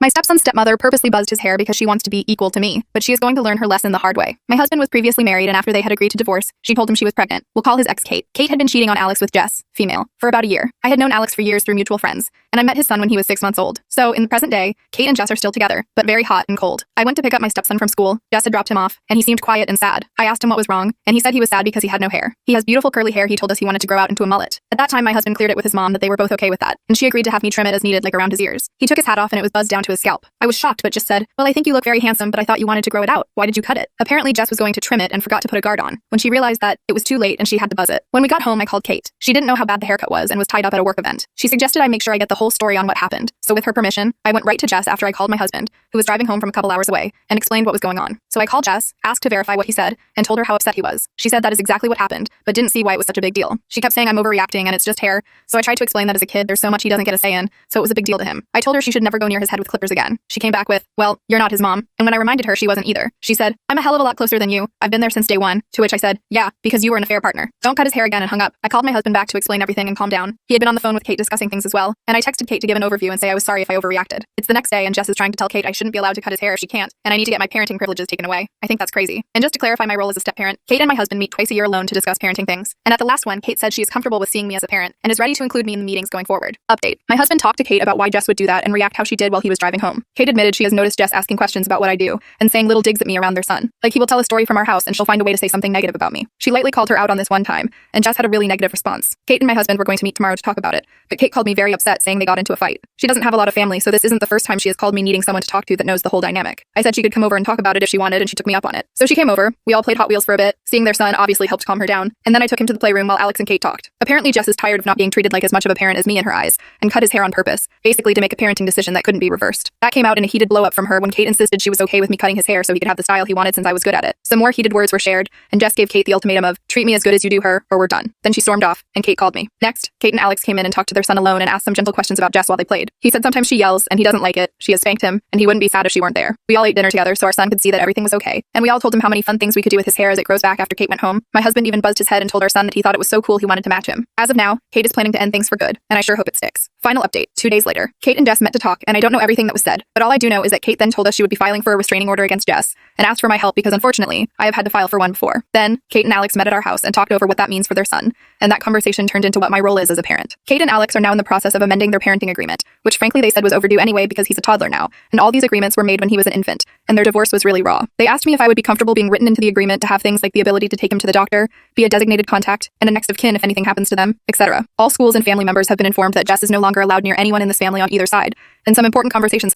My stepson's stepmother purposely buzzed his hair because she wants to be equal to me, but she is going to learn her lesson the hard way. My husband was previously married, and after they had agreed to divorce, she told him she was pregnant. We'll call his ex Kate. Kate had been cheating on Alex with Jess, female, for about a year. I had known Alex for years through mutual friends, and I met his son when he was 6 months old. So, in the present day, Kate and Jess are still together, but very hot and cold. I went to pick up my stepson from school. Jess had dropped him off, and he seemed quiet and sad. I asked him what was wrong, and he said he was sad because he had no hair. He has beautiful curly hair he told us he wanted to grow out into a mullet. At that time, my husband cleared it with his mom that they were both okay with that, and she agreed to have me trim it as needed, like around his ears. He took his hat off and it was buzzed down to his scalp. I was shocked, but just said, "Well, I think you look very handsome, but I thought you wanted to grow it out. Why did you cut it?" Apparently, Jess was going to trim it and forgot to put a guard on. When she realized that, it was too late and she had to buzz it. When we got home, I called Kate. She didn't know how bad the haircut was and was tied up at a work event. She suggested I make sure I get the whole story on what happened. So with her permission, I went right to Jess after I called my husband, who was driving home from a couple hours away, and explained what was going on. So I called Jess, asked to verify what he said, and told her how upset he was. She said that is exactly what happened, but didn't see why it was such a big deal. She kept saying I'm overreacting and it's just hair. So I tried to explain that as a kid, there's so much he doesn't get a say in, so it was a big deal to him. I told her she should never go near his head with clippers again. She came back with, "Well, you're not his mom." And when I reminded her, she wasn't either. She said, "I'm a hell of a lot closer than you. I've been there since day one." To which I said, "Yeah, because you were an affair partner. Don't cut his hair again," and hung up. I called my husband back to explain everything and calm down. He had been on the phone with Kate discussing things as well, and I texted Kate to give an overview and say I was sorry if I overreacted. It's the next day and Jess is trying to tell Kate I shouldn't be allowed to cut his hair if she can't, and I need to get my parenting privileges taken away. I think that's crazy. And just to clarify my role as a step-parent, Kate and my husband meet twice a year alone to discuss parenting things. And at the last one, Kate said she is comfortable with seeing me as a parent and is ready to include me in the meetings going forward. Update. My husband talked to Kate about why Jess would do that and react how she did while he was driving home. Kate admitted she has noticed Jess asking questions about what I do and saying little digs at me around their son. Like he will tell a story from our house and she'll find a way to say something negative about me. She lightly called her out on this one time, and Jess had a really negative response. Kate and my husband were going to meet tomorrow to talk about it, but Kate called me very upset, saying they got into a fight. She doesn't have a lot of family, so this isn't the first time she has called me needing someone to talk to that knows the whole dynamic. I said she could come over and talk about it if she wanted, and she took me up on it. So she came over, we all played Hot Wheels for a bit, seeing their son obviously helped calm her down, and then I took him to the playroom while Alex and Kate talked. Apparently Jess is tired of not being treated like as much of a parent as me in her eyes, and cut his hair on purpose, basically to make a parenting decision that couldn't be reversed. That came out in a heated blow-up from her when Kate insisted she was okay with me cutting his hair so he could have the style he wanted since I was good at it. Some more heated words were shared, and Jess gave Kate the ultimatum of, "Treat me as good as you do her, or we're done." Then she stormed off, and Kate called me. Next, Kate and Alex came in and talked to their son alone and asked some gentle questions about Jess while they played. He said sometimes she yells, and he doesn't like it. She has spanked him, and he wouldn't be sad if she weren't there. We all ate dinner together so our son could see that everything was okay, and we all told him how many fun things we could do with his hair as it grows back after Kate went home. My husband even buzzed his head and told our son that he thought it was so cool he wanted to match him. As of now, Kate is planning to end things for good, and I sure hope it sticks. Final update, 2 days later. Kate and Jess met to talk, and I don't know everything that was said, but all I do know is that Kate then told us she would be filing for a restraining order against Jess, and asked for my help because unfortunately, I have had to file for one before. Then, Kate and Alex met at our house and talked over what that means for their son, and that conversation turned into what my role is as a parent. Kate and Alex are now in the process of amending their parenting agreement, which frankly they said was overdue anyway because he's a toddler now, and all these agreements were made when he was an infant, and their divorce was really raw. They asked me if I would be comfortable being written into the agreement to have things like the ability to take him to the doctor, be a designated contact, and a next of kin if anything happens to them, etc. All schools and family members have been informed that Jess is no longer allowed near anyone in this family on either side, and some important conversations